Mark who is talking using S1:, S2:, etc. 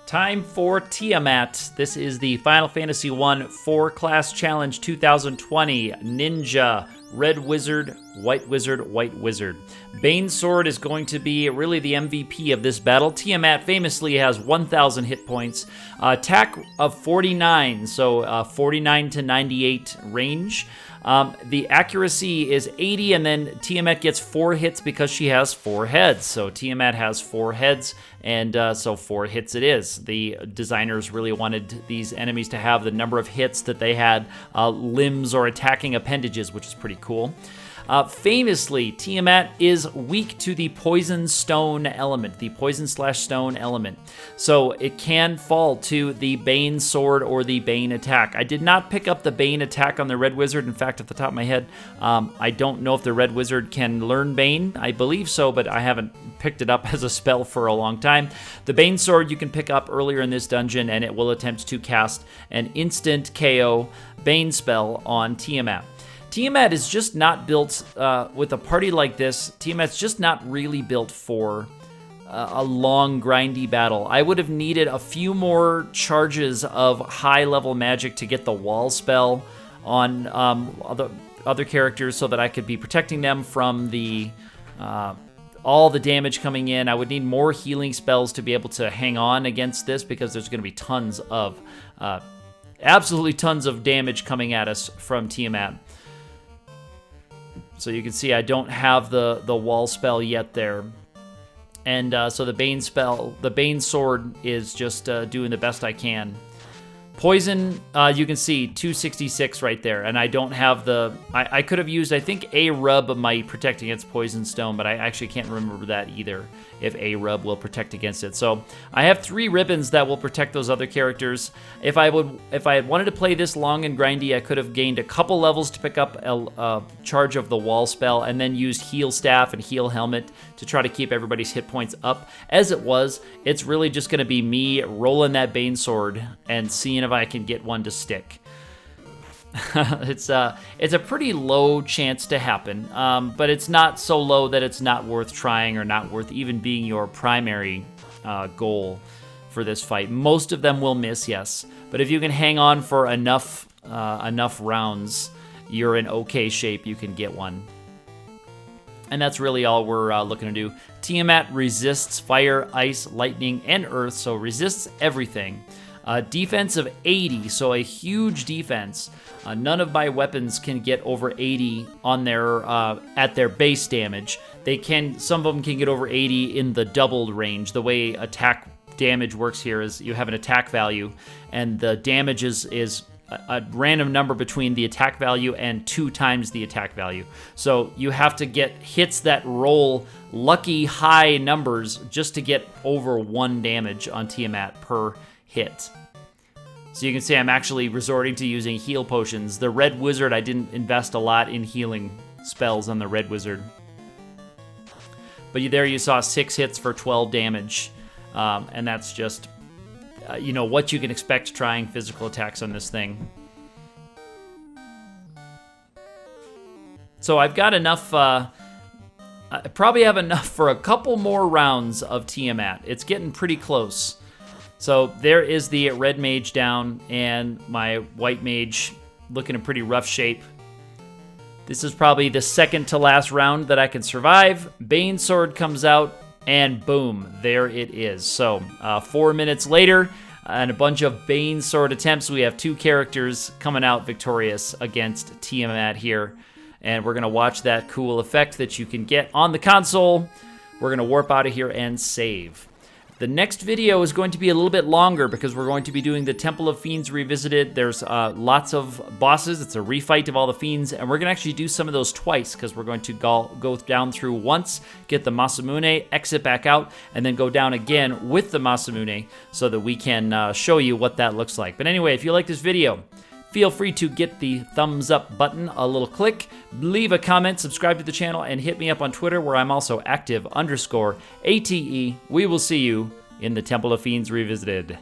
S1: Time for Tiamat. This is the Final Fantasy I 4-Class Challenge 2020. Ninja, Red Wizard, White Wizard, White Wizard. Bane's Sword is going to be really the MVP of this battle. Tiamat famously has 1,000 hit points. Attack of 49, so 49 to 98 range. The accuracy is 80, and then Tiamat gets 4 hits because she has 4 heads. So Tiamat has 4 heads, and so 4 hits it is. The designers really wanted these enemies to have the number of hits that they had limbs or attacking appendages, which is pretty cool. Famously, Tiamat is weak to the poison stone element, the poison/stone element. So it can fall to the Bane Sword or the Bane attack. I did not pick up the Bane attack on the Red Wizard. In fact, at the top of my head, I don't know if the Red Wizard can learn Bane. I believe so, but I haven't picked it up as a spell for a long time. The Bane Sword you can pick up earlier in this dungeon, and it will attempt to cast an instant KO Bane spell on Tiamat. Tiamat is just not built, with a party like this, Tiamat's just not really built for a long, grindy battle. I would have needed a few more charges of high-level magic to get the wall spell on other characters so that I could be protecting them from the all the damage coming in. I would need more healing spells to be able to hang on against this because there's going to be tons of, absolutely tons of damage coming at us from Tiamat. So you can see I don't have the wall spell yet there. And so the Bane spell, the Bane Sword is just doing the best I can. Poison, you can see 266 right there, and I don't have the... I could have used, I think, a rub might protect against Poison Stone, but I actually can't remember that either, if a rub will protect against it. So I have 3 ribbons that will protect those other characters. If I had wanted to play this long and grindy, I could have gained a couple levels to pick up a charge of the wall spell, and then used Heal Staff and Heal Helmet to try to keep everybody's hit points up. As it was, it's really just going to be me rolling that Bane Sword and seeing if I can get one to stick. It's a pretty low chance to happen, but it's not so low that it's not worth trying or not worth even being your primary goal for this fight. Most of them will miss, yes, but if you can hang on for enough rounds, you're in okay shape. You can get one. And that's really all we're looking to do. Tiamat resists fire, ice, lightning, and earth, so resists everything. Defense of 80, so a huge defense. None of my weapons can get over 80 on their at their base damage. They can, some of them can get over 80 in the doubled range. The way attack damage works here is you have an attack value, and the damage is a random number between the attack value and 2 times the attack value. So you have to get hits that roll lucky high numbers just to get over 1 damage on Tiamat per hit. So you can see I'm actually resorting to using heal potions. The Red Wizard, I didn't invest a lot in healing spells on the Red Wizard. But there you saw 6 hits for 12 damage. And that's just, you know, what you can expect trying physical attacks on this thing. So I've got enough, I probably have enough for a couple more rounds of Tiamat. It's getting pretty close. So there is the red mage down, and my white mage looking in pretty rough shape. This is probably the second to last round that I can survive. Bane Sword comes out, and boom, there it is. So 4 minutes later, and a bunch of Bane Sword attempts, we have 2 characters coming out victorious against Tiamat here. And we're going to watch that cool effect that you can get on the console. We're going to warp out of here and save. The next video is going to be a little bit longer because we're going to be doing the Temple of Fiends Revisited. There's lots of bosses. It's a refight of all the fiends, and we're going to actually do some of those twice because we're going to go down through once, get the Masamune, exit back out, and then go down again with the Masamune so that we can show you what that looks like. But anyway, if you like this video, feel free to get the thumbs up button a little click, leave a comment, subscribe to the channel, and hit me up on Twitter where I'm also active _ATE. We will see you in the Temple of Fiends Revisited.